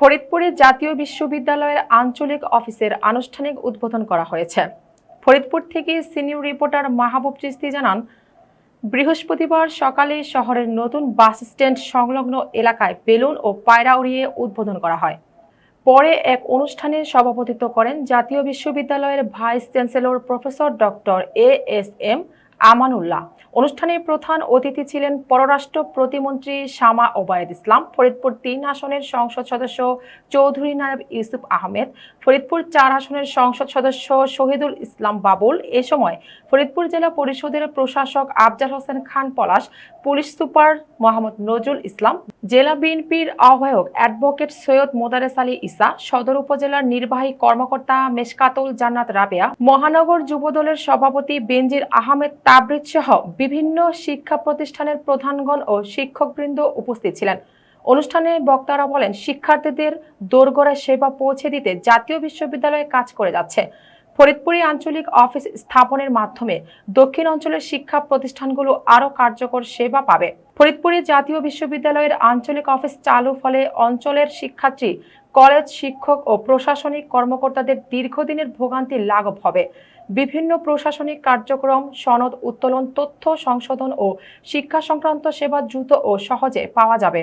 ফরিদপুরে জাতীয় বিশ্ববিদ্যালয়ের আঞ্চলিক অফিসের আনুষ্ঠানিক উদ্বোধন করা হয়েছে। ফরিদপুর থেকে সিনিয়র রিপোর্টার মাহবুব চিস্তি জানান, বৃহস্পতিবার সকালে শহরের নতুন বাস স্ট্যান্ড সংলগ্ন এলাকায় বেলুন ও পায়রা উড়িয়ে উদ্বোধন করা হয়। পরে এক অনুষ্ঠানে সভাপতিত্ব করেন জাতীয় বিশ্ববিদ্যালয়ের vice chancellor professor doctor ASM Amanullah. অনুষ্ঠানে প্রধান অতিথি ছিলেন পররাষ্ট্র প্রতিমন্ত্রী শামা ওবায়দ ইসলাম, ফরিদপুর ৩ আসনের সংসদ সদস্য চৌধুরী নায়েব ইউসুফ আহমেদ, ফরিদপুর ৪ আসনের সংসদ সদস্য শহীদুল ইসলাম বাবুল। এ সময় ফরিদপুর জেলা পরিষদের প্রশাসক আফজাল হোসেন খান পলাশ, পুলিশ সুপার মোহাম্মদ নজরুল ইসলাম, জেলা বিএনপির আহ্বায়ক অ্যাডভোকেট সৈয়দ মোদারেস আলী ঈসা, সদর উপজেলার নির্বাহী কর্মকর্তা মেশকাতুল জান্নাত রাবেয়া, মহানগর যুবদলের সভাপতি বেনজির আহমেদ তাবরিদ সহ বিভিন্ন শিক্ষা প্রতিষ্ঠানের প্রধানগণ ও শিক্ষকবৃন্দ উপস্থিত ছিলেন। অনুষ্ঠানে বক্তারা বলেন, শিক্ষার্থীদের দোরগোড়ায় সেবা পৌঁছে দিতে জাতীয় বিশ্ববিদ্যালয়ে কাজ করে যাচ্ছে। ফরিদপুরে আঞ্চলিক অফিস স্থাপনের মাধ্যমে দক্ষিণ অঞ্চলের শিক্ষা প্রতিষ্ঠানগুলো আরও কার্যকর সেবা পাবে। ফরিদপুরে জাতীয় বিশ্ববিদ্যালয়ের আঞ্চলিক অফিস চালু ফলে অঞ্চলের শিক্ষার্থী, কলেজ শিক্ষক ও প্রশাসনিক কর্মকর্তাদের দীর্ঘদিনের ভোগান্তি লাঘব হবে। বিভিন্ন প্রশাসনিক কার্যক্রম, সনদ উত্তোলন, তথ্য সংশোধন ও শিক্ষা সংক্রান্ত সেবা দ্রুত ও সহজে পাওয়া যাবে।